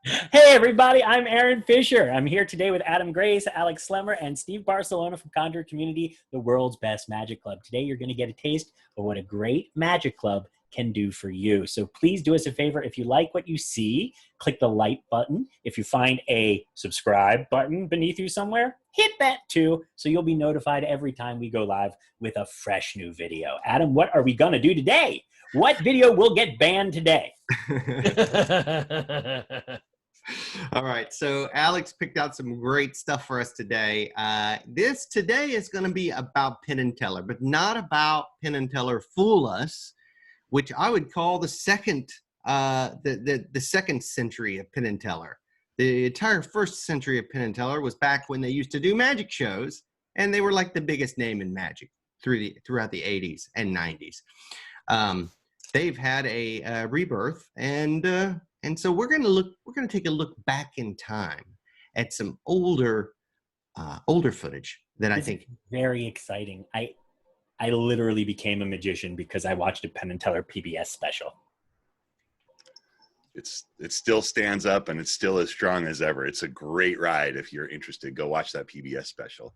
Hey everybody, I'm Aaron Fisher. I'm here today with Adam Grace, Alex Slemmer, and Steve Barcelona from Conjuror Community, the world's best magic club. Today you're going to get a taste of what a great magic club can do for you. So please do us a favor. If you like what you see, click the like button. If you find a subscribe button beneath you somewhere, hit that too, so you'll be notified every time we go live with a fresh new video. Adam, what are we going to do today? What video will get banned today? All right, so Alex picked out some great stuff for us today. This today is going to be about Penn and Teller, but not about Penn and Teller Fool Us, which I would call the second century of Penn and Teller. The entire first century of Penn and Teller was back when they used to do magic shows, and they were like the biggest name in magic throughout the 80s and 90s. They've had a rebirth, and so we're going to take a look back in time at some older footage that I think very exciting. I literally became a magician because I watched a Penn and Teller PBS special. It still stands up and it's still as strong as ever. It's a great ride. If you're interested, go watch that PBS special.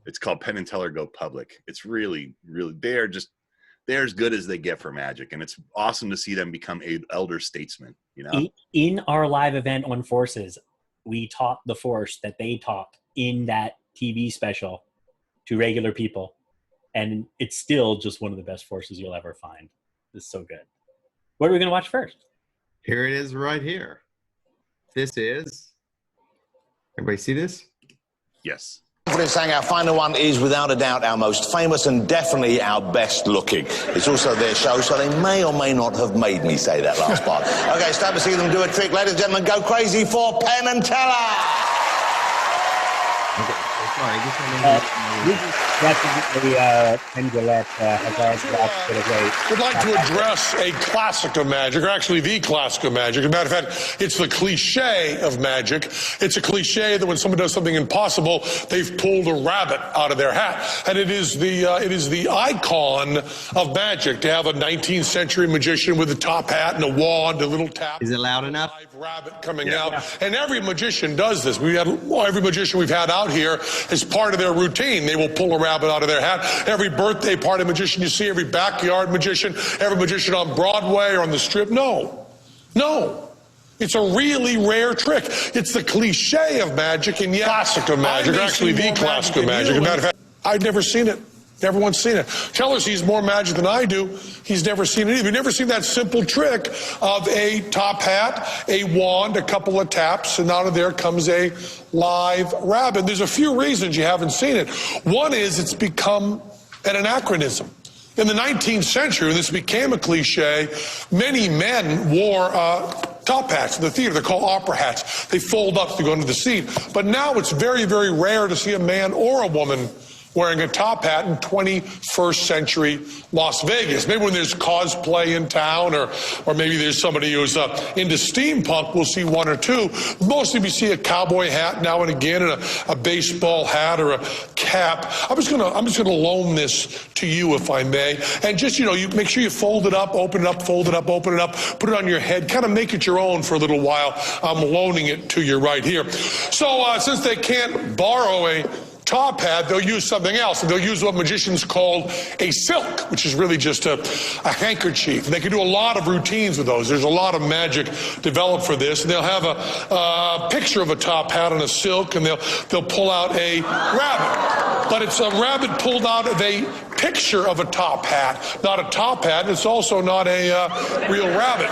It's called Penn and Teller Go Public. It's really, really, they're as good as they get for magic, and it's awesome to see them become elder statesmen. You know, in our live event on forces, we taught the force that they taught in that TV special to regular people, and it's still just one of the best forces you'll ever find. It's so good. What are we going to watch first? Here it is right here. This is, everybody see this? Yes. Saying our final one is without a doubt our most famous and definitely our best looking. It's also their show, so they may or may not have made me say that last part. Okay, it's time to see them do a trick. Ladies and gentlemen, go crazy for Penn and Teller! Okay, sorry, Pendulette has already lost it away. Would like to address a classic of magic, or actually the classic of magic. As a matter of fact, it's the cliche of magic. It's a cliche that when someone does something impossible, they've pulled a rabbit out of their hat. And it is the icon of magic to have a 19th century magician with a top hat and a wand, a little tap. Is it loud enough? Live rabbit coming out. And every magician does this. Every magician we've had out here is part of their routine. They will pull a rabbit out of their hat. Every birthday party magician you see, every backyard magician, every magician on Broadway or on the Strip. No. It's a really rare trick. It's the cliche of magic, and yet classic of magic, actually the classic of magic. As a matter of fact, I'd never seen it. Everyone's seen it. Teller sees more magic than I do. He's never seen it either. You've never seen that simple trick of a top hat, a wand, a couple of taps, and out of there comes a live rabbit. There's a few reasons you haven't seen it. One is it's become an anachronism. In the 19th century, when this became a cliche, many men wore top hats in the theater. They're called opera hats. They fold up to go into the scene. But now it's very, very rare to see a man or a woman wearing a top hat in 21st century Las Vegas. Maybe when there's cosplay in town, or maybe there's somebody who's into steampunk, we'll see one or two. Mostly we see a cowboy hat now and again, and a baseball hat or a cap. I'm just gonna loan this to you, if I may. And just, you make sure you fold it up, open it up, fold it up, open it up, put it on your head, kind of make it your own for a little while. I'm loaning it to you right here. So since they can't borrow a top hat, they'll use something else. And they'll use what magicians call a silk, which is really just a handkerchief. And they can do a lot of routines with those. There's a lot of magic developed for this. And they'll have a picture of a top hat on a silk, and they'll pull out a rabbit. But it's a rabbit pulled out of a picture of a top hat, not a top hat. It's also not a real rabbit.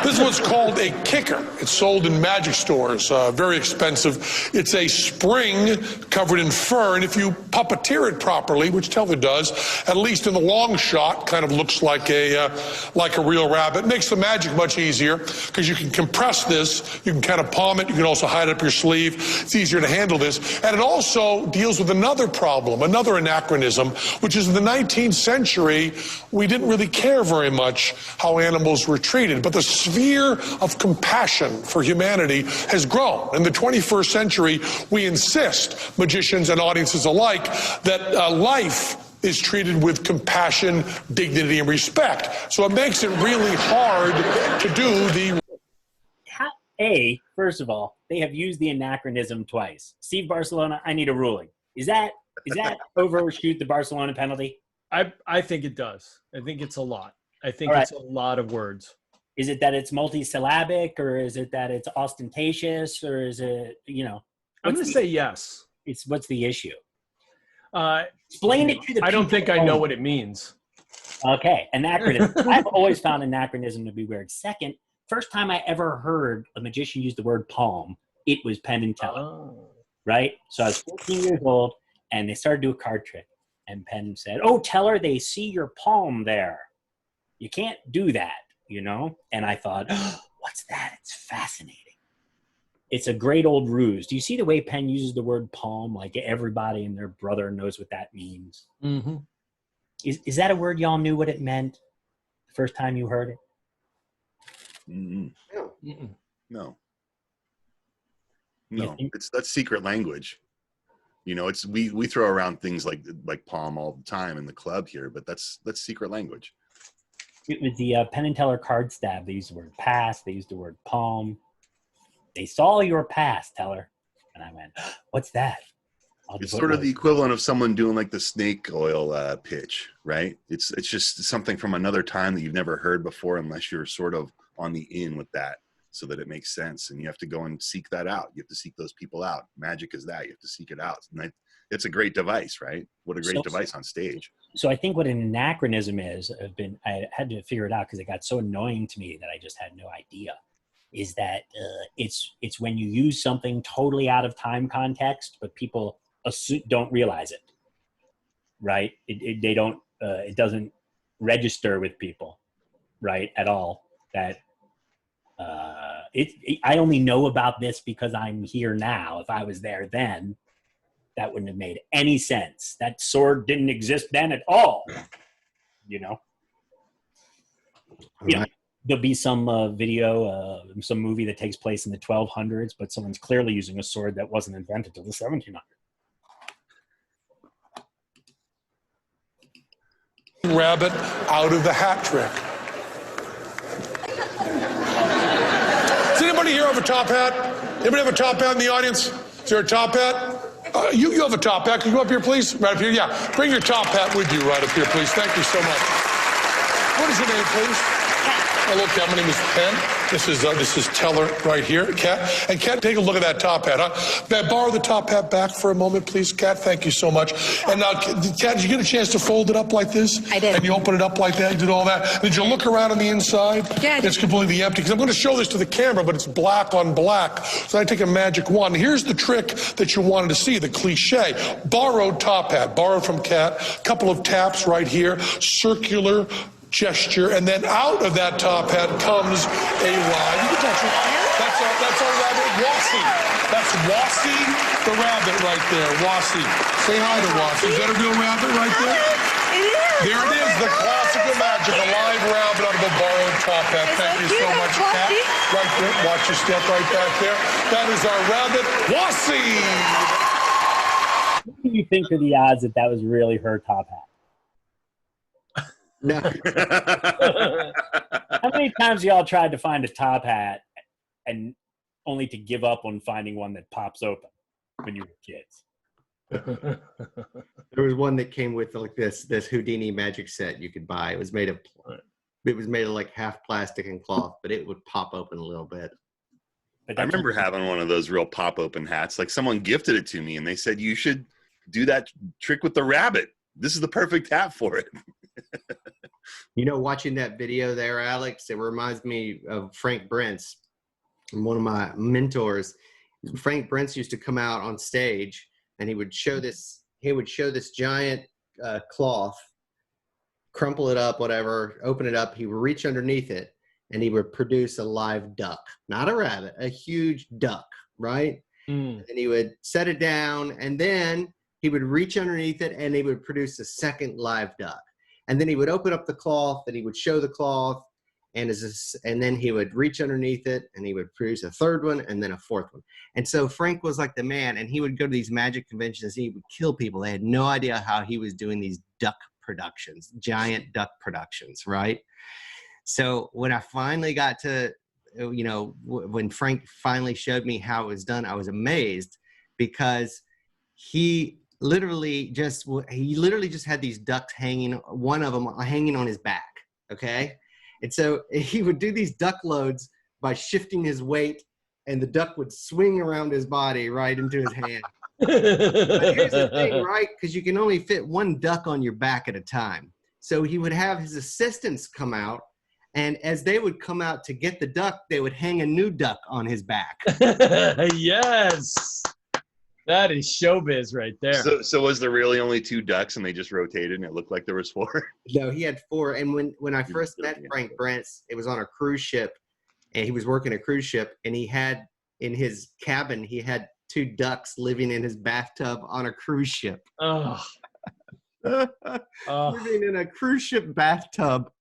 This is what's called a kicker. It's sold in magic stores, very expensive. It's a spring covered in fur, and if you puppeteer it properly, which Teller does, at least in the long shot, kind of looks like a real rabbit. It makes the magic much easier because you can compress this, you can kind of palm it, you can also hide it up your sleeve. It's easier to handle this, and it also deals with another problem, another anachronism, which is in the 19th century, we didn't really care very much how animals were treated, but the sphere of compassion for humanity has grown. In the 21st century, we insist, magicians and audiences alike, that life is treated with compassion, dignity, and respect. So it makes it really hard to do the... First of all, they have used the anachronism twice. Steve Barcelona, I need a ruling. Is that overshoot the Barcelona penalty? I think it does. I think it's a lot. I think All right. it's a lot of words. Is it that it's multisyllabic, or is it that it's ostentatious, or is it, I'm going to say yes. What's the issue? Explain it to the people. I don't think I know what it means. Okay, anachronism. I've always found anachronism to be weird. Second, first time I ever heard a magician use the word palm, it was Penn and Teller, right? So I was 14 years old, and they started to do a card trick. And Penn said, "Oh, Teller, they see your palm there. You can't do that, And I thought, oh, what's that? It's fascinating. It's a great old ruse. Do you see the way Penn uses the word palm? Like everybody and their brother knows what that means. Mm-hmm. Is that a word y'all knew what it meant the first time you heard it? Mm-mm. No. Mm-mm. No. think- That's secret language. We throw around things like palm all the time in the club here, but that's secret language. It was the Penn and Teller card stab. They used the word pass. They used the word palm. They saw your pass, Teller. And I went, what's that? It's sort of the equivalent of someone doing like the snake oil pitch, right? It's just something from another time that you've never heard before, unless you're sort of on the in with that, so that it makes sense. And you have to go and seek that out. You have to seek those people out. Magic is that. You have to seek it out. And it's a great device, right? What a great device on stage. So I think what an anachronism is, I had to figure it out because it got so annoying to me that I just had no idea, is that it's when you use something totally out of time context, but people don't realize it, right? They don't, it doesn't register with people, right, at all. That I only know about this because I'm here now. If I was there then, that wouldn't have made any sense. That sword didn't exist then at all. There'll be some video, some movie that takes place in the 1200s, but someone's clearly using a sword that wasn't invented till the 1700s. Rabbit out of the hat trick. Does anybody here have a top hat? Anybody have a top hat in the audience? Is there a top hat? You have a top hat. Can you go up here, please? Right up here. Yeah. Bring your top hat with you right up here, please. Thank you so much. What is your name, please? Hello, Kat. My name is Penn. This is Teller right here, Kat. And Kat, take a look at that top hat. May I borrow the top hat back for a moment, please, Kat? Thank you so much. And now, Kat, did you get a chance to fold it up like this? I did. And you open it up like that? You did all that? Did you look around on the inside? Yeah, I did. It's completely empty. Because I'm going to show this to the camera, but it's black on black. So I take a magic wand. Here's the trick that you wanted to see, the cliche. Borrowed top hat. Borrowed from Kat. Couple of taps right here. Circular gesture, and then out of that top hat comes a ride. You can touch it. That's our rabbit, Wossie. That's Wossie the rabbit right there. Wossie. Say hi to Wossie. Is that a real rabbit right there? It is. There it is, the classic of magic, a live rabbit out of a borrowed top hat. Thank you so much, Kat. Right there. Watch your step right back there. That is our rabbit, Wossie. What do you think are the odds that was really her top hat? No. How many times y'all tried to find a top hat and only to give up on finding one that pops open when you were kids? There was one that came with like this Houdini magic set you could buy. It was made of like half plastic and cloth, but it would pop open a little bit. I remember having one of those real pop open hats. Like someone gifted it to me and they said, you should do that trick with the rabbit. This is the perfect hat for it. Watching that video there, Alex, it reminds me of Frank Brentz, one of my mentors. Frank Brentz used to come out on stage and he would show this giant cloth, crumple it up, whatever, open it up. He would reach underneath it and he would produce a live duck, not a rabbit, a huge duck, right? And he would set it down and then he would reach underneath it and he would produce a second live duck. And then he would open up the cloth and he would show the cloth and then he would reach underneath it and he would produce a third one and then a fourth one. And so Frank was like the man, and he would go to these magic conventions and he would kill people. They had no idea how he was doing these duck productions, giant duck productions, right? So when I finally got to when Frank finally showed me how it was done, I was amazed because he literally just had these ducks hanging, one of them hanging on his back. Okay. And so he would do these duck loads by shifting his weight, and the duck would swing around his body right into his hand. But here's the thing, right? Because you can only fit one duck on your back at a time. So he would have his assistants come out, and as they would come out to get the duck, they would hang a new duck on his back. Yes. That is showbiz right there. So was there really only 2 ducks and they just rotated and it looked like there was 4? No, he had 4. And when I first met Frank Brentz, it was on a cruise ship, and he was working a cruise ship, and he had in his cabin, he had 2 ducks living in his bathtub on a cruise ship. Oh. Living in a cruise ship bathtub.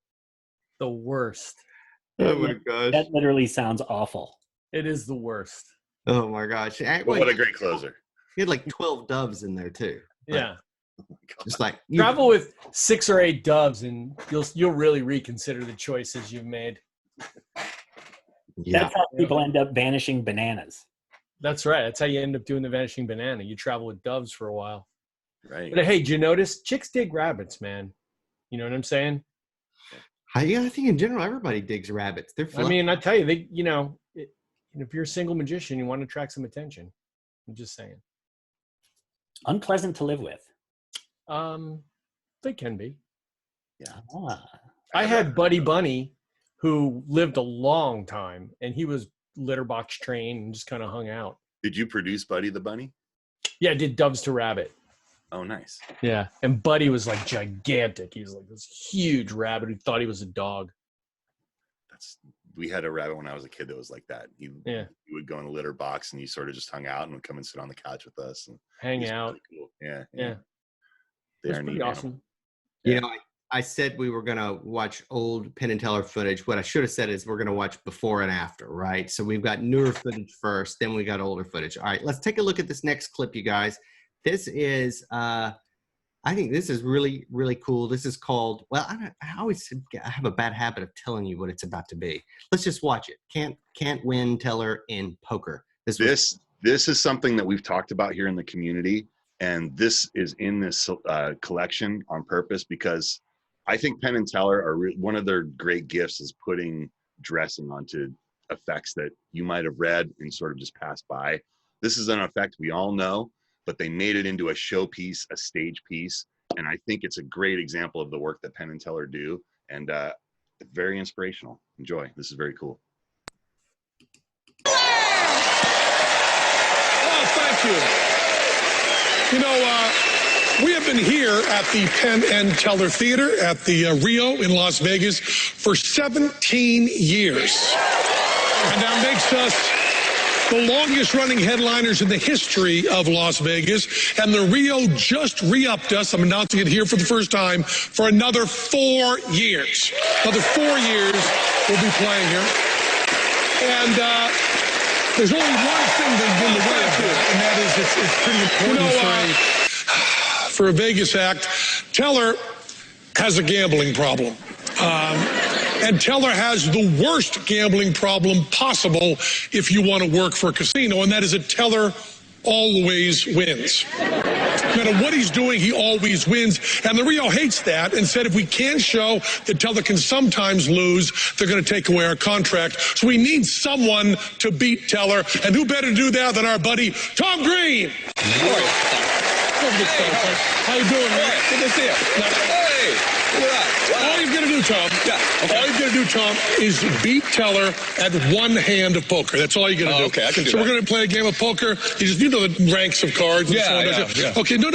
The worst. Oh my gosh. That literally sounds awful. It is the worst. Oh my gosh. What a great closer. He had like 12 doves in there too. Yeah. Just like travel with 6 or 8 doves, and you'll really reconsider the choices you've made. Yeah. That's how people end up vanishing bananas. That's right. That's how you end up doing the vanishing banana. You travel with doves for a while. Right. But hey, did you notice chicks dig rabbits, man? You know what I'm saying? I think in general everybody digs rabbits. They're fun. I mean, I tell you, if you're a single magician, you want to attract some attention. I'm just saying. Unpleasant to live with. They can be. Yeah. I had Buddy Bunny, who lived a long time, and he was litter box trained and just kind of hung out. Did you produce Buddy the Bunny? Yeah, I did Doves to Rabbit. Oh, nice. Yeah, and Buddy was like gigantic. He was like this huge rabbit who thought he was a dog. We had a rabbit when I was a kid that was like that. He would go in a litter box, and he sort of just hung out and would come and sit on the couch with us and hang out. Really cool. Yeah. It was pretty awesome. You know, I said we were going to watch old Penn and Teller footage. What I should have said is we're going to watch before and after, right? So we've got newer footage first, then we got older footage. All right, let's take a look at this next clip, you guys. This is, I think this is really, really cool. This is called, well, I have a bad habit of telling you what it's about to be. Let's just watch it. Can't win Teller in poker. This is something that we've talked about here in the community, and this is in this collection on purpose because I think Penn and Teller are one of their great gifts is putting dressing onto effects that you might have read and sort of just passed by. This is an effect we all know, but they made it into a showpiece, a stage piece, and I think it's a great example of the work that Penn and Teller do, and very inspirational. Enjoy. This is very cool. Oh, thank you. You know, we have been here at the Penn and Teller Theater at the Rio in Las Vegas for 17 years. And that makes us the longest running headliners in the history of Las Vegas. And the Rio just re-upped us, I'm announcing it here for the first time, for another 4 years. Another 4 years we'll be playing here. And there's only one thing that's in the way of it, and that is it's pretty important for a Vegas act. Teller has a gambling problem. And Teller has the worst gambling problem possible if you want to work for a casino, and that is that Teller always wins. No matter what he's doing, he always wins. And the Rio hates that and said if we can't show that Teller can sometimes lose, they're going to take away our contract. So we need someone to beat Teller. And who better to do that than our buddy Tom Green? How you doing, man? Good to see you. Hey, look at that. Wow. All you've got to do, Tom. Yeah. Okay. All you've got to do, Tom, is beat Teller at one hand of poker. That's all you got to do. Okay, I can do so that. we're going to play a game of poker. You know the ranks of cards. And so on, yeah. Okay, no.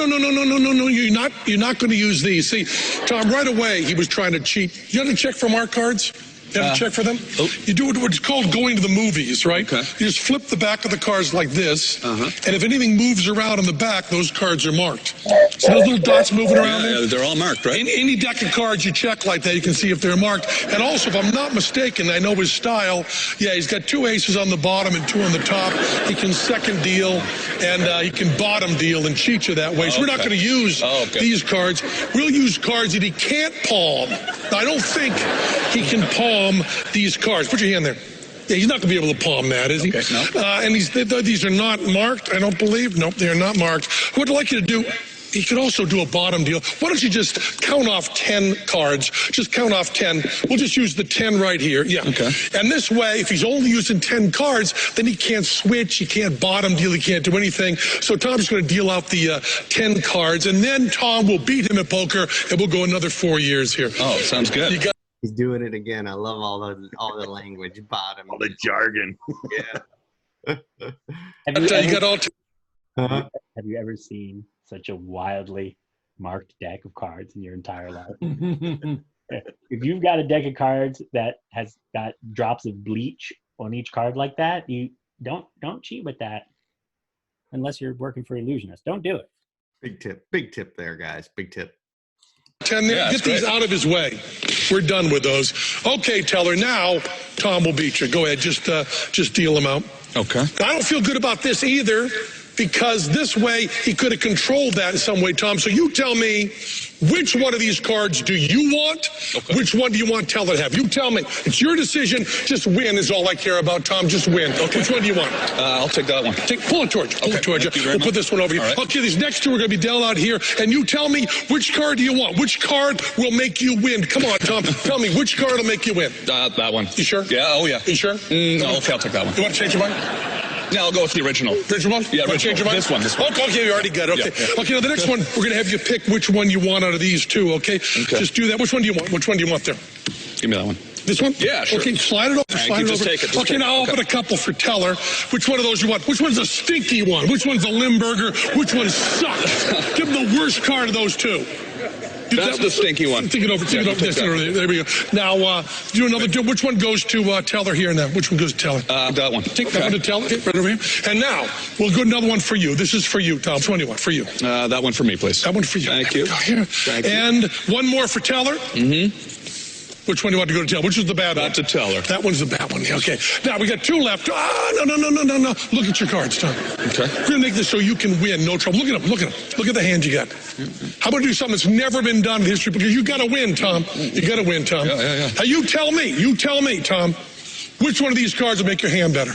You're not going to use these. See, Tom, right away he was trying to cheat. You have to check from our cards. You have to check for them? You do what's called going to the movies, right? Okay. You just flip the back of the cards like this, and if anything moves around on the back, those cards are marked. So those little dots moving around there? Yeah, they're all marked, right? Any deck of cards you check like that, you can see if they're marked. And also, if I'm not mistaken, I know his style, he's got 2 aces on the bottom and 2 on the top. He can second deal, and he can bottom deal and cheat you that way. So we're not going to use these cards. We'll use cards that he can't palm. Now, I don't think he can palm these cards. Put your hand there. Yeah, he's not going to be able to palm that, is he? Okay, no. And these are not marked, I don't believe. Nope, they are not marked. What I'd like you to do, you could also do a bottom deal. Why don't you just count off 10 cards? Just count off 10. We'll just use the 10 right here. Yeah. Okay. And this way, if he's only using 10 cards, then he can't switch, he can't bottom deal, he can't do anything. So Tom's going to deal out the 10 cards, and then Tom will beat him at poker, and we'll go another 4 years here. Oh, sounds good. You got He's doing it again. I love all the language. Bottom. All the jargon. Yeah. you got all 10. Have you ever seen such a wildly marked deck of cards in your entire life? If you've got a deck of cards that has got drops of bleach on each card like that, you don't cheat with that unless you're working for Illusionist. Don't do it. Big tip there, guys. Big tip. 10 there. Yeah, Get these great. out of his way. We're done with those. Okay, Teller, now Tom will beat you. Go ahead, just deal him out. Okay. I don't feel good about this either, because this way he could have controlled that in some way, Tom. So you tell me, which one of these cards do you want? Okay. Which one do you want Teller to have? You tell me. It's your decision. Just win is all I care about, Tom. Just win. Okay. Which one do you want? I'll take that one. Pull it towards you. Pull it towards you. Thank you very We'll put much. this one over here. All right. Okay, these next two are going to be dealt out here, and you tell me which card do you want? Which card will make you win? Come on, Tom. Tell me which card will make you win. That one. You sure? Yeah, oh yeah. You sure? No, okay, I'll take that one. You want to change your mind? Yeah, I'll go with the original. Original one? Yeah, Want to change your mind? This one. Okay, you already got it. Okay. Yeah, yeah. Okay, now the next one, we're going to have you pick which one you want out of these two, okay? Okay. Just do that. Which one do you want? Which one do you want there? Give me that one. This one? Yeah, sure. Okay, slide it over. Thank Slide you. it Just over. take it. Just Okay, take now I'll it. put a couple for Teller. Which one of those you want? Which one's a stinky one? Which one's a Limburger? Which one sucks? Give him the worst card of those two. That's the stinky one. Think it over. Think it over. take that. There we go. Now, do another. Which one goes to Teller here now? Which one goes to Teller? That one. Take that one to Teller. Okay, right over here. And now, we'll go another one for you. This is for you, Tom. Which one do you want? For you. That one for me, please. That one for you. Thank There you. we go. Here. Thank you. And one more for Teller. Mm-hmm. Which one do you want to go to Teller? Which is the bad one? That's a Teller. That one's the bad one. Okay. Now we got two left. No. Look at your cards, Tom. Okay. We're gonna make this so you can win. No trouble. Look at them. Look at them. Look at the hand you got. How about do something that's never been done in history? Because you got to win, Tom. You got to win, Tom. Yeah. Now you tell me. You tell me, Tom. Which one of these cards will make your hand better?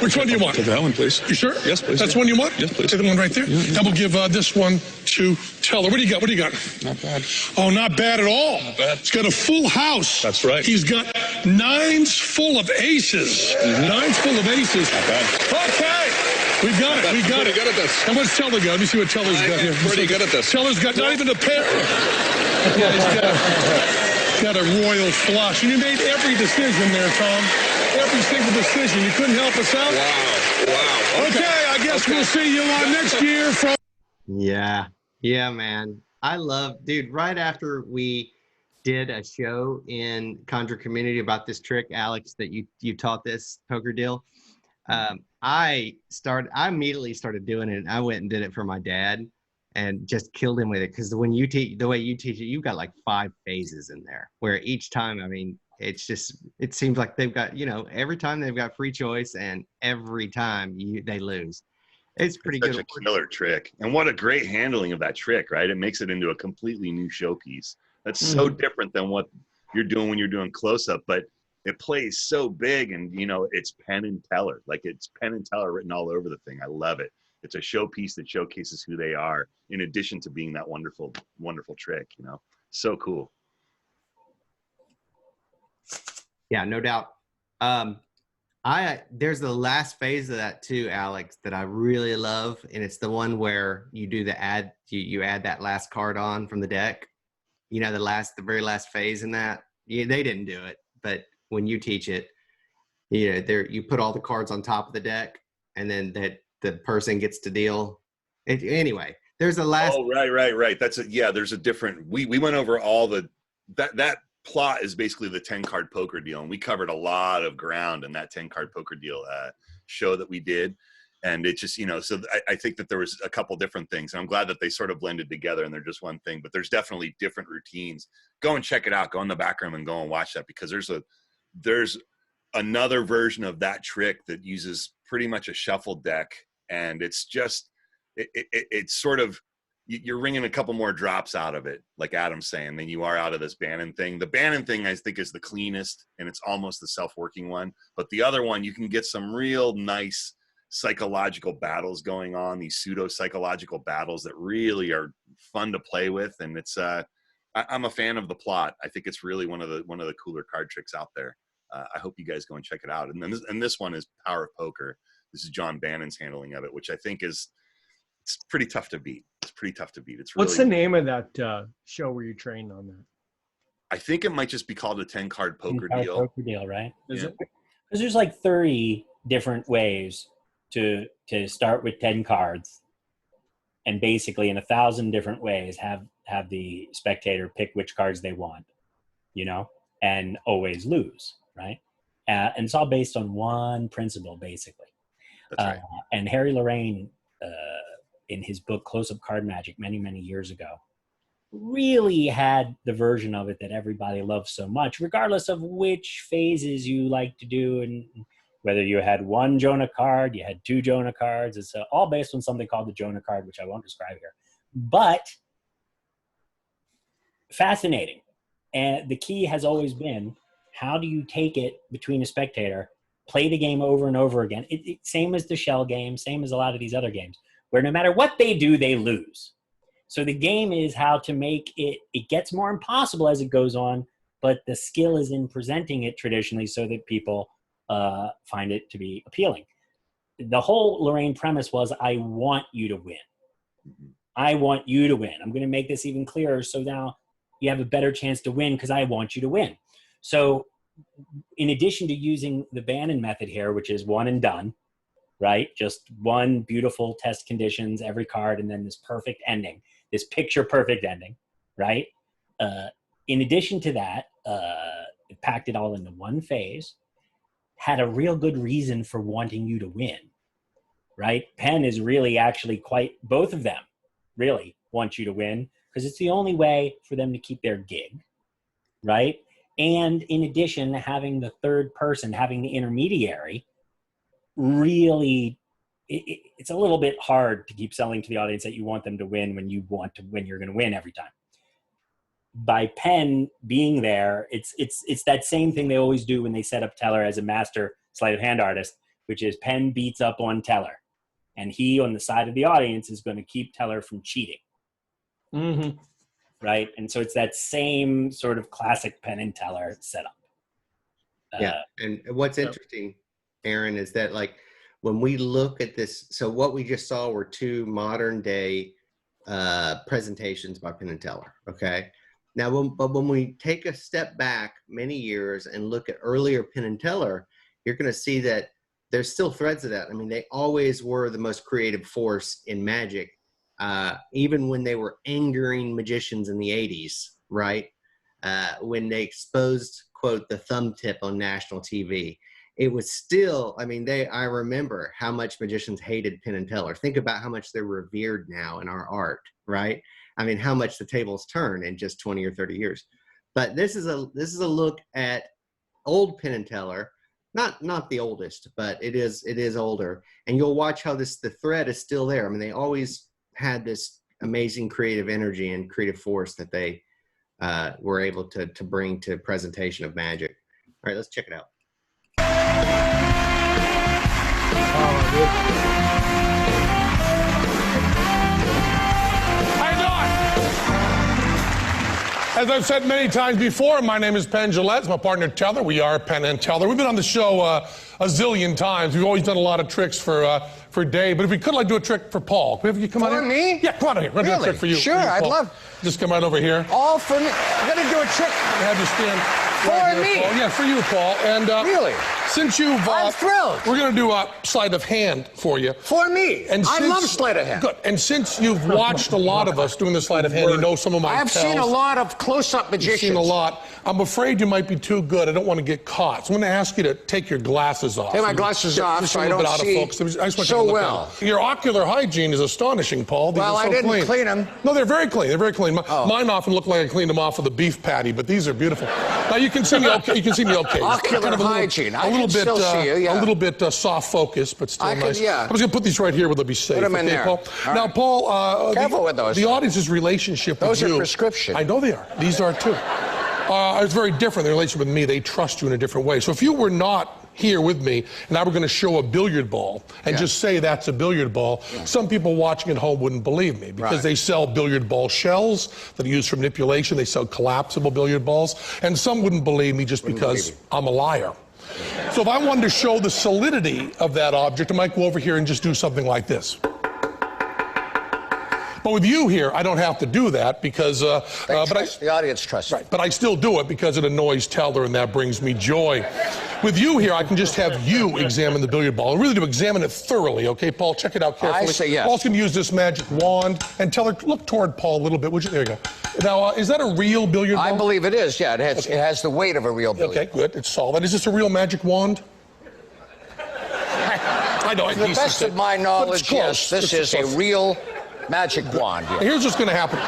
Which one do you want? Take that one, please. You sure? Yes, please. That's the one you want? Yes, please. Take the one right there. Yeah. And we'll give this one to Teller. What do you got? What do you got? Not bad. Oh, not bad at all. Not bad. He's got a full house. That's right. He's got nines full of aces. Nines full of aces. Not bad. Okay. We got it. We got Pretty it. good at this. How much Teller got? Let me see what Teller's got here. Pretty good at this. Teller's got not even a pair. Yeah, he's got a royal flush. And you made every decision there, Tom. Every single decision. You couldn't help us out. Wow. Okay, I guess we'll see you on next year from. Yeah, man. I love, dude. Right after we did a show in Conjuror Community about this trick, Alex, that you taught this poker deal. I immediately started doing it. And I went and did it for my dad, and just killed him with it. Because when you teach the way you teach it, you've got like 5 phases in there. Where each time, I mean, it's just, it seems like they've got, every time they've got free choice, and every time they lose. It's pretty Such good. a killer trick. And what a great handling of that trick, right? It makes it into a completely new showpiece. That's so different than what you're doing when you're doing close-up, but it plays so big, and, it's Penn and Teller. Like, it's Penn and Teller written all over the thing. I love it. It's a showpiece that showcases who they are, in addition to being that wonderful, wonderful trick, So cool. Yeah, no doubt. There's the last phase of that too, Alex, that I really love, and it's the one where you do the you add that last card on from the deck. The very last phase in that. They didn't do it, but when you teach it, you put all the cards on top of the deck, and then the person gets to deal. Anyway, there's a last. Oh, right. There's a different. We went over all that plot is basically the 10-card poker deal, and we covered a lot of ground in that 10-card poker deal show that we did. And it just, so I think that there was a couple different things, and I'm glad that they sort of blended together and they're just one thing, but there's definitely different routines. Go and check it out. Go in the back room and go and watch that, because there's another version of that trick that uses pretty much a shuffle deck. And it's just, it's sort of you're wringing a couple more drops out of it, like Adam's saying, than you are out of this Bannon thing. The Bannon thing, I think, is the cleanest, and it's almost the self-working one. But the other one, you can get some real nice psychological battles going on, these pseudo-psychological battles that really are fun to play with. And it's I'm a fan of the plot. I think it's really one of the cooler card tricks out there. I hope you guys go and check it out. And then this one is Power of Poker. This is John Bannon's handling of it, which I think it's pretty tough to beat. It's pretty tough to beat. It's really, What's the name of that show where you trained on that? I think it might just be called a 10-card poker deal. Poker deal, right? Is it? Because there's like 30 different ways to start with 10 cards, and basically in 1,000 different ways have the spectator pick which cards they want, and always lose, right? And it's all based on one principle, basically. That's right. And Harry Lorayne, in his book Close-Up Card Magic many, many years ago, really had the version of it that everybody loves so much, regardless of which phases you like to do, and whether you had one Jonah card, you had two Jonah cards. It's all based on something called the Jonah card, which I won't describe here. But fascinating. And the key has always been, how do you take it between a spectator, play the game over and over again? Same as the shell game, same as a lot of these other games, where no matter what they do, they lose. So the game is how to make it gets more impossible as it goes on, but the skill is in presenting it traditionally so that people find it to be appealing. The whole Lorayne premise was, I want you to win. I want you to win. I'm going to make this even clearer so now you have a better chance to win because I want you to win. So in addition to using the Bannon method here, which is one and done, right? Just one beautiful test conditions, every card, and then this perfect ending, this picture perfect ending, right? In addition to that, it packed it all into one phase, had a real good reason for wanting you to win, right? Penn is really actually both of them really want you to win because it's the only way for them to keep their gig, right? And in addition, having the third person, having the intermediary, really, it's a little bit hard to keep selling to the audience that you want them to win when you want to win, you're going to win every time. By Penn being there, it's that same thing they always do when they set up Teller as a master sleight of hand artist, which is Penn beats up on Teller, and he on the side of the audience is going to keep Teller from cheating. Mm-hmm. Right? And so it's that same sort of classic Penn and Teller setup. Yeah, and what's interesting, Aaron, is that like when we look at this, so what we just saw were two modern day presentations by Penn and Teller, okay? Now, when we take a step back many years and look at earlier Penn and Teller, you're going to see that there's still threads of that. I mean, they always were the most creative force in Magic, even when they were angering magicians in the 80s, right? When they exposed, quote, the thumb tip on national TV. It was still, I mean, I remember how much magicians hated Penn and Teller. Think about how much they're revered now in our art, right? I mean, how much the tables turn in just 20 or 30 years. But this is a look at old Penn and Teller, not the oldest, but it is older. And you'll watch how the thread is still there. I mean, they always had this amazing creative energy and creative force that they were able to bring to presentation of Magic. All right, let's check it out. How you doing? As I've said many times before, my name is Penn Gillette. It's my partner Teller. We are Penn and Teller. We've been on the show a zillion times. We've always done a lot of tricks for Dave. But if we could, like, do a trick for Paul. Have you come out here? For me? Yeah, come on here. We're going to do a trick for you. Sure, For you, I'd Paul. love. Just come right over here. All for me. I'm going to do a trick. Have you stand For right here, me? Paul. Yeah, for you, Paul. And Really? Since you've, I'm thrilled. we're going to do a sleight of hand for you. For me. And I since- love sleight of hand. Good. And since you've watched a lot of us doing the sleight of hand, you know some of my I've seen a tells. lot of close-up You've magicians. seen a lot. I'm afraid you might be too good. I don't want to get caught. So I'm going to ask you to take your glasses off. Take my glasses Yeah, off just so a I little bit don't out see of focus. I just want you so to look well. at it. Your ocular hygiene is astonishing, Paul. These Well, are so I didn't clean them. No, they're very clean. They're very clean. Oh. Mine often look like I cleaned them off with a beef patty, but these are beautiful. Now you can see me okay. You can see me okay. Ocular hygiene. I can still see you, yeah. A little bit soft focus, but still nice. Yeah. I'm just gonna put these right here where they'll be safe. Put them in there. Paul? All now, right. Paul, Careful with those. The audience's relationship with you. Those are prescription. I know they are. These are too. It's very different. Their relationship with me, they trust you in a different way. So if you were not here with me and I were going to show a billiard ball and just say that's a billiard ball, some people watching at home wouldn't believe me because they sell billiard ball shells that are used for manipulation. They sell collapsible billiard balls. And some wouldn't believe me just because I'm a liar. So if I wanted to show the solidity of that object, I might go over here and just do something like this. But with you here, I don't have to do that because, the audience trusts. Right, but I still do it because it annoys Teller, and that brings me joy. With you here, I can just have you examine the billiard ball. I really do examine it thoroughly, okay, Paul? Check it out carefully. I say yes. Paul's going to use this magic wand. And Teller, look toward Paul a little bit, would you? There you go. Now, is that a real billiard ball? I believe it is, yeah. It has the weight of a real billiard. Okay, good. It's solid. Is this a real magic wand? I know. To the best of my knowledge, yes, this is a real magic wand. Yeah. Here's what's going to happen.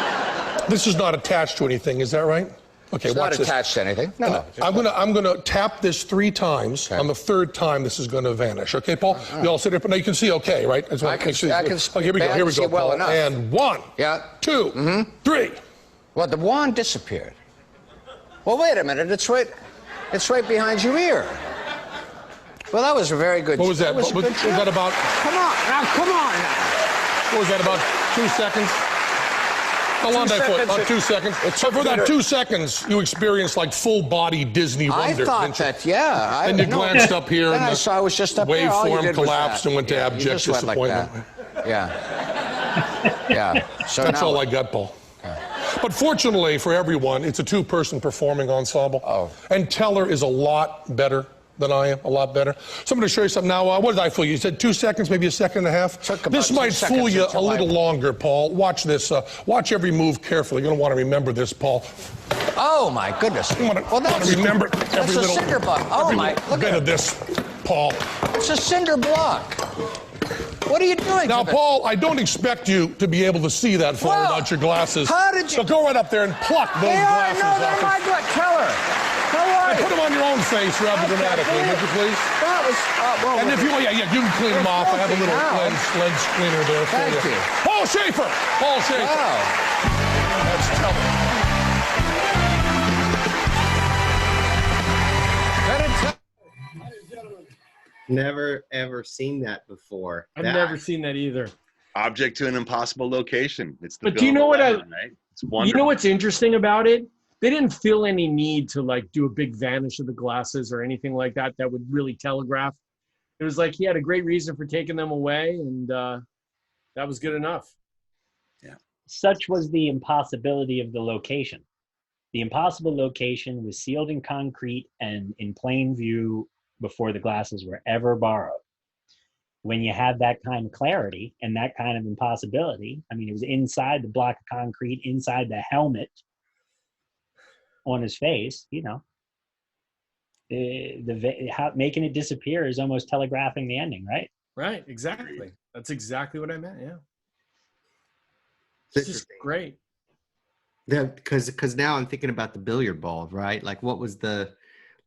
This is not attached to anything, is that right? Okay, It's watch not this. attached to anything. No. I'm gonna tap this 3 times. Okay. On the 3rd time, this is gonna vanish. Okay, Paul? You all sit there. Now you can see okay, right? I can Oh, here we go. Here we see go. well Paul. enough. And 1, Yeah. 2, 3. Well, the wand disappeared. Well, wait a minute. It's right behind your ear. Well, that was a very good. What was that? Was Was that about? Come on now. Come on now. What was that about? 2 seconds? How long did I put? About 2 seconds. So for that 2 seconds, you experienced like full body Disney wonder. I thought that, yeah. And you glanced up here, Then and I saw it was just up there. All you waveform did was collapsed that. and went to Yeah, you abject just went like disappointment. that. Yeah. Yeah. So That's now, all I got, Paul. But fortunately for everyone, it's a 2-person performing ensemble. Oh. And Teller is a lot better than I am, a lot better. So I'm going to show you something now. What did I fool you? You said 2 seconds, maybe a second and a half? Took about This 2 might fool seconds you a until little longer, Paul. Watch this. Watch every move carefully. You're going to want to remember this, Paul. Oh my goodness. You want to remember that's every a little cinder block. Oh every my! Look bit at of this, Paul. It's a cinder block. What are you doing? Now, to Paul, I don't expect you to be able to see that far Well, without your glasses. how did you- So go right up there and pluck those glasses No, off. they're my good. Teller. How are And you? put them on your own face rather dramatically, would you please? That was. Well, And if you, you can clean them off. I have a little now. lens cleaner there for Thank you. Paul Schaefer. Paul Schaefer. Wow. That's Teller. Never ever seen that before. I've never seen that either. Object to an impossible location. It's the But do you Bill know what I- 11, right? It's wonderful. You know what's interesting about it? They didn't feel any need to like do a big vanish of the glasses or anything like that that would really telegraph. It was like he had a great reason for taking them away, and that was good enough. Such was the impossibility of the location. The impossible location was sealed in concrete and in plain view before the glasses were ever borrowed. When you have that kind of clarity and that kind of impossibility, I mean, it was inside the block of concrete, inside the helmet on his face, you know, making it disappear is almost telegraphing the ending, right? Right, exactly. That's exactly what I meant, yeah. It's It's just great. Because now I'm thinking about the billiard ball, right? Like what was the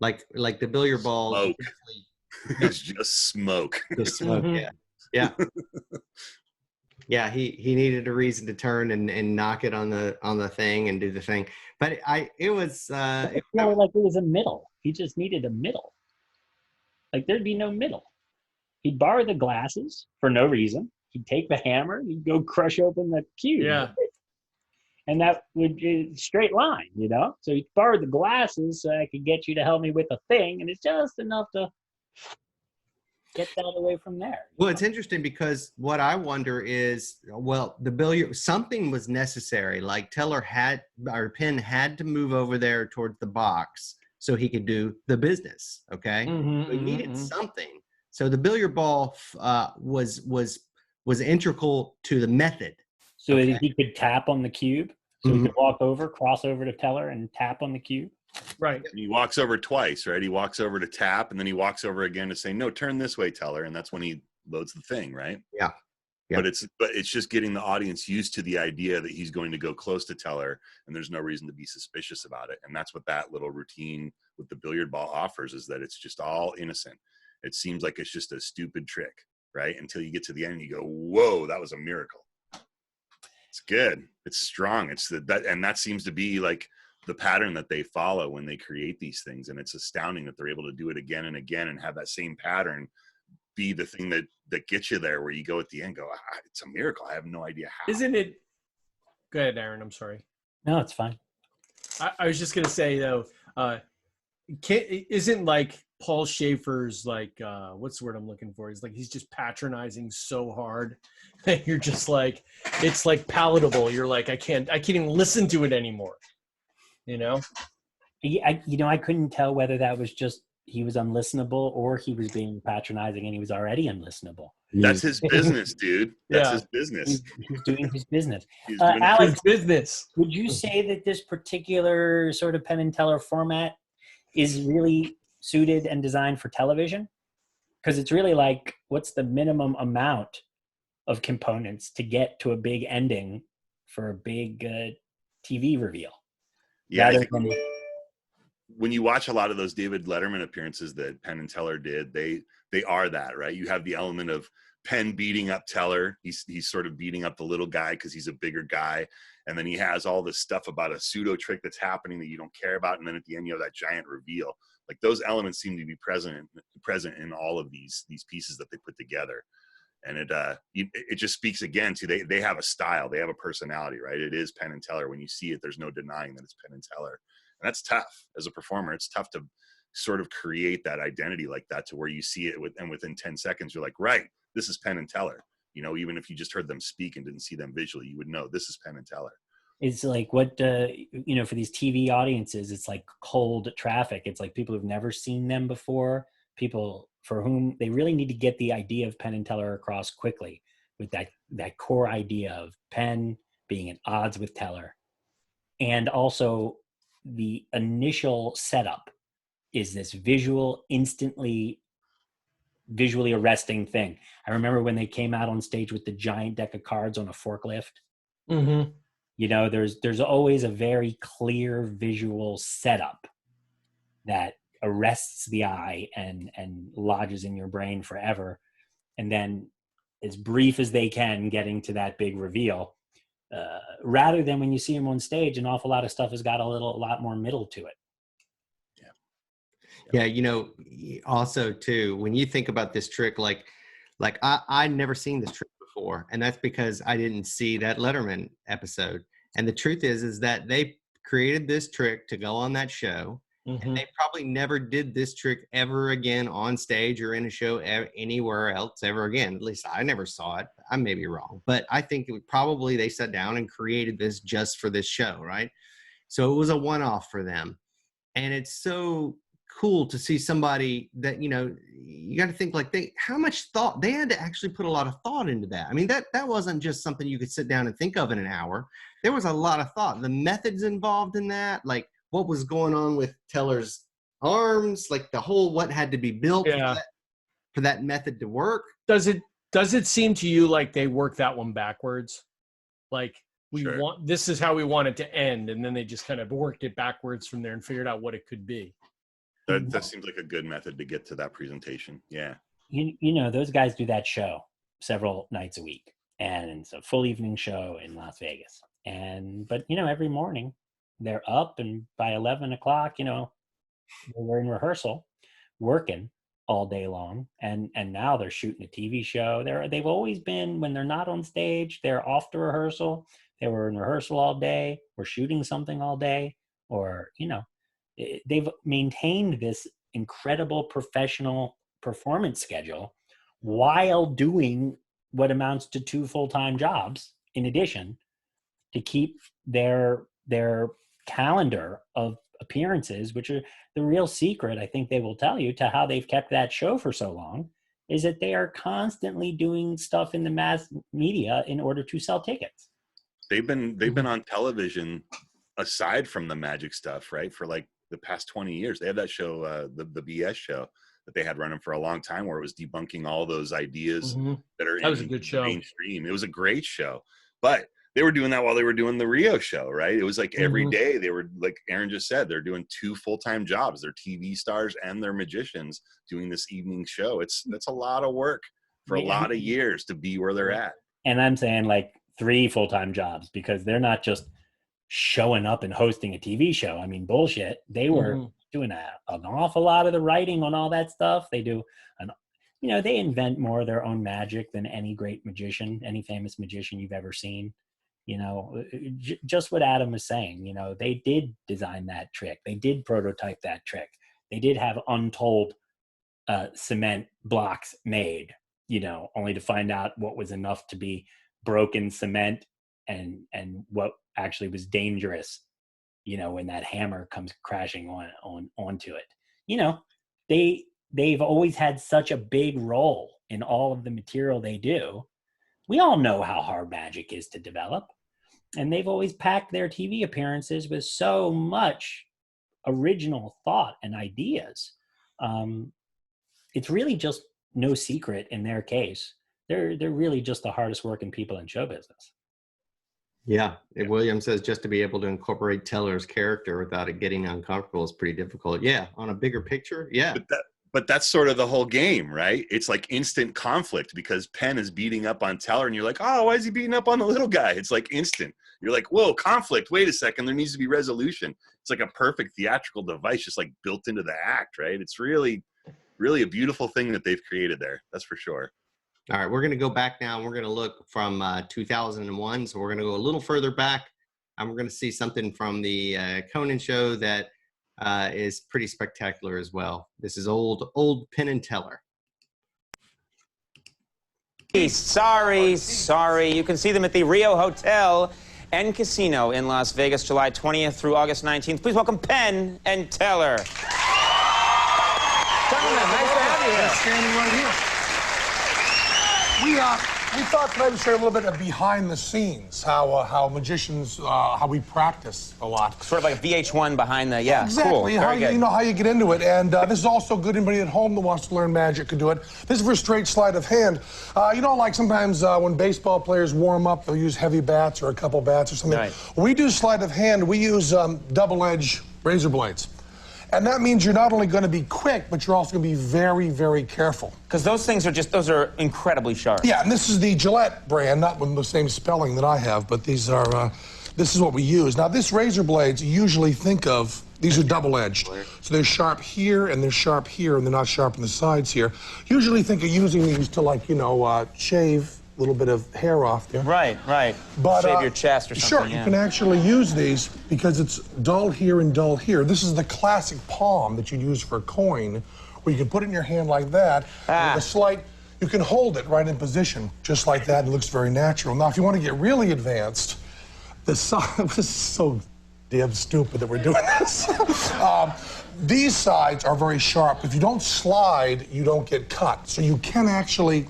like the billiard ball? Smoke. It's just smoke. The smoke, yeah. Yeah, he needed a reason to turn and knock it on the thing and do the thing. But it was like it was a middle. He just needed a middle. Like there'd be no middle. He'd borrow the glasses for no reason. He'd take the hammer, he'd go crush open the cube. Yeah. And that would be a straight line, you know? So he borrowed the glasses so I could get you to help me with the thing, and it's just enough to get that away from there. Well, it's interesting because what I wonder is, well, the billiard, something was necessary. Like Teller Penn had to move over there towards the box so he could do the business. Okay, so he needed something. So the billiard ball was integral to the method. So that he could tap on the cube. So he could cross over to Teller and tap on the cube. Right. And he walks over twice, right? He walks over to tap, and then he walks over again to say, no, turn this way, Teller. And that's when he loads the thing, right? Yeah. Yeah. But it's just getting the audience used to the idea that he's going to go close to Teller, and there's no reason to be suspicious about it. And that's what that little routine with the billiard ball offers, is that it's just all innocent. It seems like it's just a stupid trick, right? Until you get to the end and you go, whoa, that was a miracle. It's good. It's strong. That seems to be like the pattern that they follow when they create these things. And it's astounding that they're able to do it again and again and have that same pattern be the thing that gets you there, where you go at the end, go, it's a miracle. I have no idea how. Isn't it? Go ahead, Aaron. I'm sorry. No, it's fine. I was just gonna say though, isn't like Paul Schaefer's like what's the word I'm looking for? He's just patronizing so hard that you're just like, it's like palatable. You're like, I can't even listen to it anymore. You know? I couldn't tell whether that was just he was unlistenable or he was being patronizing and he was already unlistenable. That's his business, dude. That's his business. He's doing his business. Alex, his business. Would you say that this particular sort of Penn and Teller format is really suited and designed for television? Because it's really like, what's the minimum amount of components to get to a big ending for a big TV reveal? Yeah. When you watch a lot of those David Letterman appearances that Penn and Teller did, they are that, right? You have the element of Penn beating up Teller. He's sort of beating up the little guy because he's a bigger guy. And then he has all this stuff about a pseudo trick that's happening that you don't care about. And then at the end, you have that giant reveal. Like, those elements seem to be present in all of these pieces that they put together. And it just speaks again to, they have a style, they have a personality, right? It is Penn and Teller. When you see it, there's no denying that it's Penn and Teller. And that's tough as a performer. It's tough to sort of create that identity like that, to where you see it and within 10 seconds, you're like, right, this is Penn and Teller. You know, even if you just heard them speak and didn't see them visually, you would know this is Penn and Teller. It's like what, for these TV audiences, it's like cold traffic. It's like people who've never seen them before, people for whom they really need to get the idea of Penn and Teller across quickly, with that core idea of Penn being at odds with Teller. And also the initial setup is this instantly visually arresting thing. I remember when they came out on stage with the giant deck of cards on a forklift. Mm-hmm. You know, there's always a very clear visual setup that arrests the eye and lodges in your brain forever. And then, as brief as they can, getting to that big reveal. Rather than when you see him on stage, an awful lot of stuff has got a lot more middle to it. Yeah. Also too, when you think about this trick, like I'd never seen this trick before, and that's because I didn't see that Letterman episode. And the truth is that they created this trick to go on that show. Mm-hmm. And they probably never did this trick ever again on stage or in a show anywhere else ever again. At least I never saw it. I may be wrong, but I think they sat down and created this just for this show, right? So it was a one-off for them. And it's so cool to see somebody that, you got to think like how much thought they had to actually put a lot of thought into that. I mean, that wasn't just something you could sit down and think of in an hour. There was a lot of thought. The methods involved in that, like what was going on with Teller's arms, like the whole, what had to be built for that method to work. Does it seem to you like they worked that one backwards? Like, this is how we want it to end, and then they just kind of worked it backwards from there and figured out what it could be. That seems like a good method to get to that presentation. Yeah. Those guys do that show several nights a week, and it's a full evening show in Las Vegas. But every morning they're up, and by 11 o'clock, we're in rehearsal, working all day long. And now they're shooting a TV show. They've always been, when they're not on stage, they're off to rehearsal. They were in rehearsal all day, or shooting something all day, or, they've maintained this incredible professional performance schedule while doing what amounts to 2 full-time jobs in addition, to keep their calendar of appearances, which are the real secret, I think they will tell you, to how they've kept that show for so long, is that they are constantly doing stuff in the mass media in order to sell tickets. They've been on television aside from the magic stuff, right? For like the past 20 years. They have that show, the BS show, that they had running for a long time, where it was debunking all those ideas that are That was a in good the show. mainstream. It was a great show, but they were doing that while they were doing the Rio show, right? It was like every day they were, like Aaron just said, they're doing 2 full-time jobs. They're TV stars and they're magicians doing this evening show. That's a lot of work for a lot of years to be where they're at. And I'm saying like 3 full-time jobs, because they're not just showing up and hosting a TV show. I mean, bullshit. They were doing an awful lot of the writing on all that stuff. They do they invent more of their own magic than any great magician, any famous magician you've ever seen. Just what Adam was saying, they did design that trick. They did prototype that trick. They did have untold cement blocks made, only to find out what was enough to be broken cement and what actually was dangerous, when that hammer comes crashing onto it. They've always had such a big role in all of the material they do. We all know how hard magic is to develop, and they've always packed their TV appearances with so much original thought and ideas. It's really just no secret in their case. They're really just the hardest working people in show business. Yeah, William says just to be able to incorporate Teller's character without it getting uncomfortable is pretty difficult. Yeah, on a bigger picture, yeah. But that's sort of the whole game, right? It's like instant conflict because Penn is beating up on Teller, and you're like, oh, why is he beating up on the little guy? It's like instant. You're like, whoa, conflict. Wait a second. There needs to be resolution. It's like a perfect theatrical device just like built into the act, right? It's really, really a beautiful thing that they've created there. That's for sure. All right, we're going to go back now, and we're going to look from 2001. So we're going to go a little further back, and we're going to see something from the Conan show that is pretty spectacular as well. This is old Penn and Teller. Sorry. You can see them at the Rio Hotel and Casino in Las Vegas, July 20th through August 19th. Please welcome Penn and Teller. Gentlemen, nice to have you here. Standing right here. We thought tonight we'd share a little bit of behind the scenes, how magicians, how we practice a lot. Sort of like a VH1 behind the, yeah, exactly. Cool. How you get into it, and this is also good. Anybody at home that wants to learn magic can do it. This is for straight sleight of hand. Like sometimes when baseball players warm up, they'll use heavy bats or a couple bats or something. Right. When we do sleight of hand, we use double-edged razor blades. And that means you're not only going to be quick, but you're also going to be very, very careful. Because those things are those are incredibly sharp. Yeah, and this is the Gillette brand, not with the same spelling that I have, but these are, this is what we use. Now, this razor blades, you usually think of, these are double-edged. So they're sharp here, and they're sharp here, and they're not sharp on the sides here. Usually think of using these to, shave a little bit of hair off there. Right. But, shave your chest or something. Sure, you can actually use these because it's dull here and dull here. This is the classic palm that you'd use for a coin, where you can put it in your hand like that. And with a slight, you can hold it right in position, just like that, and it looks very natural. Now, if you want to get really advanced, this is so damn stupid that we're doing this. These sides are very sharp. If you don't slide, you don't get cut. So you can actually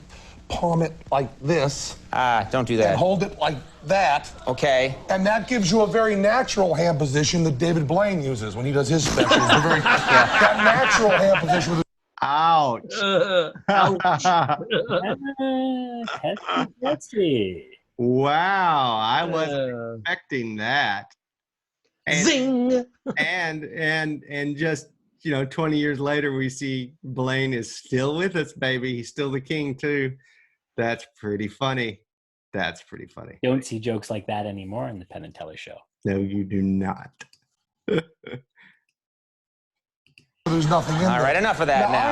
palm it like this. Don't do that. And hold it like that. Okay. And that gives you a very natural hand position that David Blaine uses when he does his specials. That natural hand position. With Ouch. Wow, I wasn't expecting that. And, Zing! And just 20 years later, we see Blaine is still with us, baby. He's still the king too. That's pretty funny. Don't see jokes like that anymore in the Penn and Teller show. No, you do not. There's nothing in there. All right, enough of that now.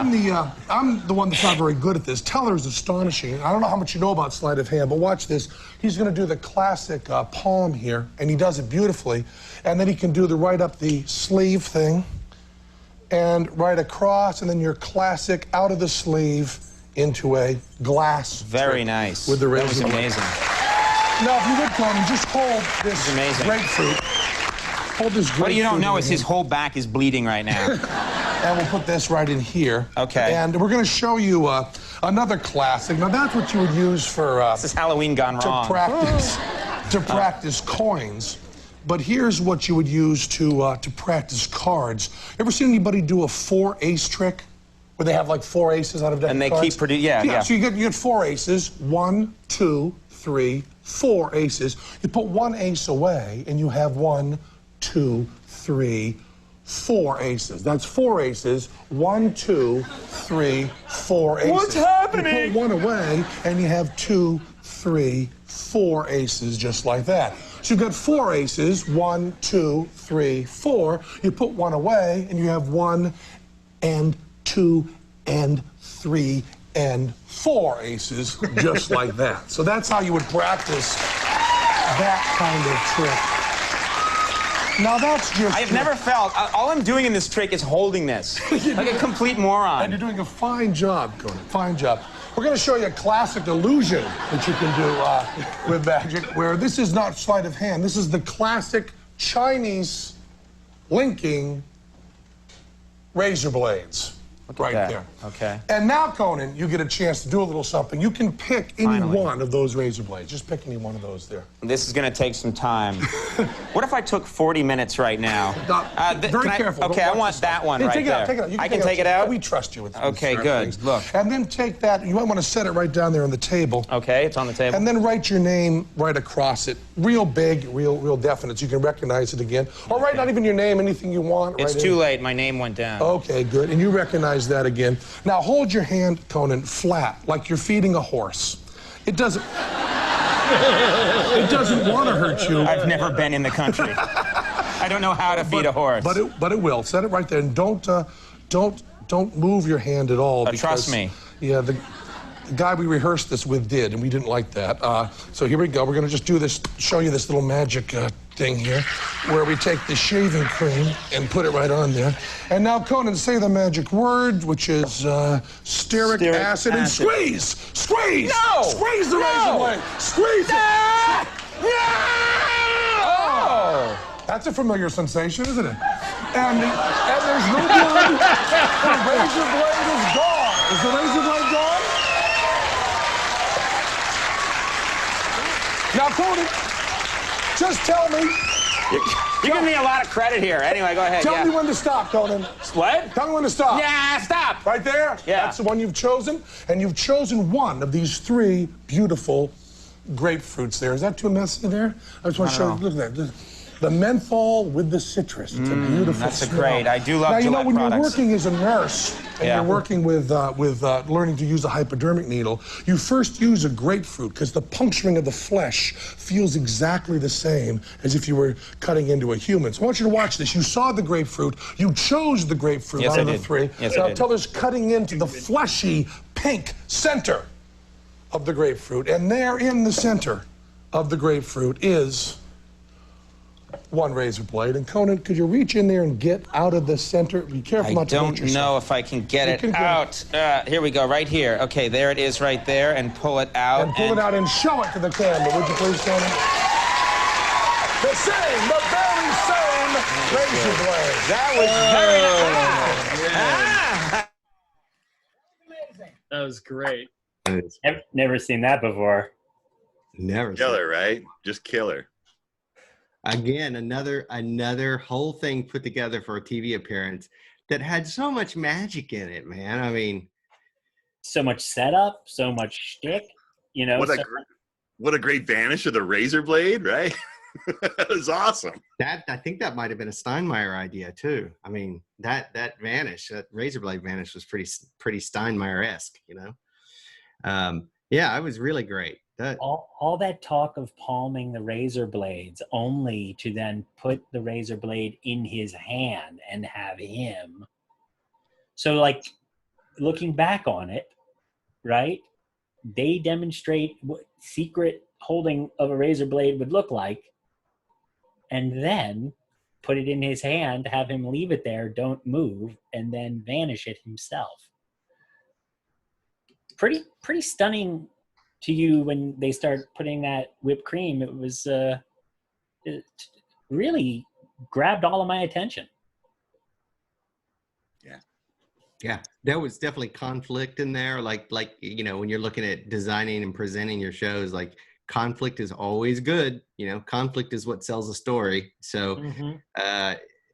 I'm the one that's not very good at this. Teller is astonishing. I don't know how much you know about sleight of hand, but watch this. He's going to do the classic palm here, and he does it beautifully. And then he can do the right up the sleeve thing, and right across, and then your classic out of the sleeve into a glass. Very nice. With the razor. That was amazing. Now, if you would come, just hold this grapefruit. Hold this grapefruit. What you don't know is his whole back is bleeding right now. And we'll put this right in here. Okay. And we're going to show you another classic. Now, that's what you would use for... this is Halloween gone wrong. To practice coins. But here's what you would use to practice cards. Ever seen anybody do a 4-ace trick? where they have like 4 aces out of deck And they cards. keep producing, yeah. So you get 4 aces, 1, 2, 3, 4 aces. You put 1 ace away, and you have 1, 2, 3, 4 aces. That's 4 aces. 1, 2, 3, 4 aces. What's happening? You put 1 away, and you have 2, 3, 4 aces, just like that. So you've got 4 aces. 1, 2, 3, 4. You put 1 away, and you have 1 and 2 and 3 and 4 aces, just like that. So that's how you would practice that kind of trick. Now that's just... I have never felt, all I'm doing in this trick is holding this. Like a complete moron. And you're doing a fine job, Conan, fine job. We're going to show you a classic illusion that you can do with magic, where this is not sleight of hand. This is the classic Chinese linking razor blades. Right there. Okay. And now, Conan, you get a chance to do a little something. You can pick any one of those razor blades. Just pick any one of those there. This is going to take some time. What if I took 40 minutes right now? Very careful. Okay, I want that one right there. Take it out. You I can take it out? We trust you with this. Okay, good. Things. Look. And then take that. You might want to set it right down there on the table. Okay, it's on the table. And then write your name right across it. Real big, real definite, so you can recognize it again. Or write not even your name, anything you want. It's too late. My name went down. Okay, good. And you recognize that again. Now hold your hand, Conan, flat, like you're feeding a horse. It doesn't want to hurt you. I've never been in the country. I don't know how to feed a horse. But it will. Set it right there, and don't move your hand at all. Because, trust me. Yeah, the guy we rehearsed this with did, and we didn't like that. So here we go. We're going to just do this, show you this little magic thing here, where we take the shaving cream and put it right on there. And now, Conan, say the magic word, which is stearic acid, and squeeze! Squeeze! No! Squeeze the razor blade! Squeeze it! Oh! That's a familiar sensation, isn't it? And there's no blood. The razor blade is gone. Is the razor blade gone? Now, Conan, just tell me. You're giving me a lot of credit here. Anyway, go ahead. Tell me when to stop, Conan. What? Tell me when to stop. Yeah, stop. Right there? Yeah. That's the one you've chosen. And you've chosen one of these 3 beautiful grapefruits there. Is that too messy there? I just want to show you. Look at that. The menthol with the citrus. It's a beautiful That's smell. great. I do love Now, you know, Gillette when products. you're working as a nurse and you're working with learning to use a hypodermic needle, you first use a grapefruit because the puncturing of the flesh feels exactly the same as if you were cutting into a human. So I want you to watch this. You saw the grapefruit. You chose the grapefruit out of the 3. Yes, now, I did. Teller's cutting into the fleshy pink center of the grapefruit. And there in the center of the grapefruit is 1 razor blade. And Conan, could you reach in there and get out of the center? Be careful not to hurt yourself. I don't know if I can get it can get out. Here we go, right here. Okay, there it is right there, and pull it out. And pull it out and show it to the camera, would you please, Conan? The very same razor blade. That was very nice. That was great. Never seen that before. Never. Killer, right? Just killer. Again, another whole thing put together for a TV appearance that had so much magic in it, man. I mean, So much setup, so much shtick. You know, What a great vanish of the razor blade, right? That was awesome. I think that might have been a Steinmeier idea too. I mean, that vanish, that razor blade vanish was pretty Steinmeier-esque, you know. Yeah, it was really great. all that talk of palming the razor blades only to then put the razor blade in his hand and have him. So, like, looking back on it, right, they demonstrate what secret holding of a razor blade would look like, and then put it in his hand, have him leave it there, don't move, and then vanish it himself. Pretty stunning to you when they start putting that whipped cream. It was it really grabbed all of my attention. Yeah, there was definitely conflict in there. Like you know, when you're looking at designing and presenting your shows, like conflict is always good. You know, conflict is what sells a story. So,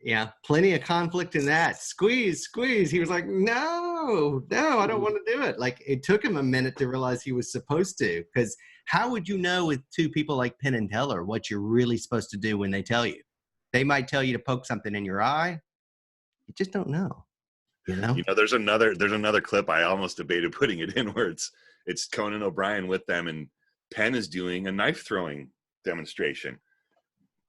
Yeah, plenty of conflict in that. Squeeze, squeeze. He was like, no, I don't want to do it. Like, it took him a minute to realize he was supposed to, because how would you know with two people like Penn and Teller what you're really supposed to do when they tell you? They might tell you to poke something in your eye. You just don't know, you know? There's another clip I almost debated putting it in where it's Conan O'Brien with them, and Penn is doing a knife throwing demonstration.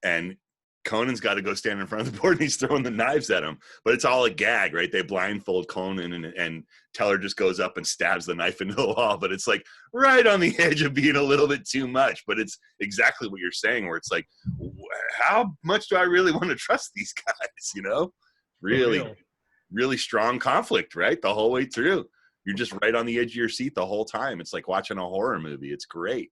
And Conan's got to go stand in front of the board and he's throwing the knives at him, but it's all a gag, right? They blindfold Conan and Teller just goes up and stabs the knife into the wall, but it's like right on the edge of being a little bit too much. But it's exactly what you're saying, where it's like, how much do I really want to trust these guys? Really strong conflict, right? The whole way through. You're just right on the edge of your seat the whole time. It's like watching a horror movie. It's great.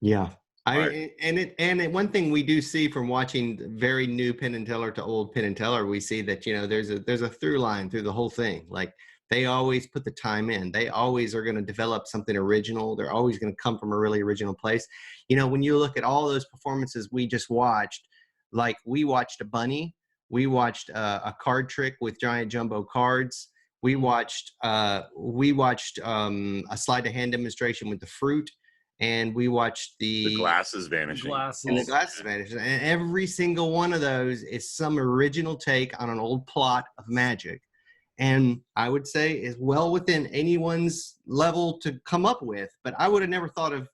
Yeah. One thing we do see from watching very new Penn and Teller to old Penn and Teller, we see that, there's a through line through the whole thing. Like, they always put the time in. They always are going to develop something original. They're always going to come from a really original place. When you look at all those performances we just watched, like we watched a bunny, we watched a card trick with giant jumbo cards. We watched a sleight of hand demonstration with the fruit. And we watched the glasses vanishing. And every single one of those is some original take on an old plot of magic. And I would say is well within anyone's level to come up with. But I would have never thought of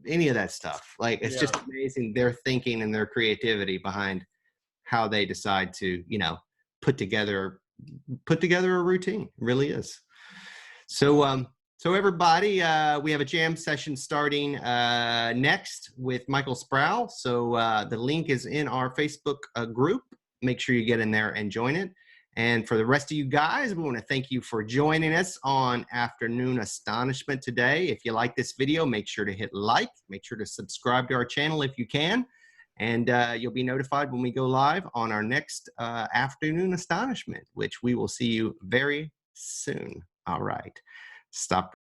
any of that stuff. Like, it's just amazing their thinking and their creativity behind how they decide to, put together a routine. It really is. So everybody, we have a jam session starting next with Michael Sproul. So the link is in our Facebook group. Make sure you get in there and join it. And for the rest of you guys, we want to thank you for joining us on Afternoon Astonishment today. If you like this video, make sure to hit like. Make sure to subscribe to our channel if you can. And you'll be notified when we go live on our next Afternoon Astonishment, which we will see you very soon. All right. Stop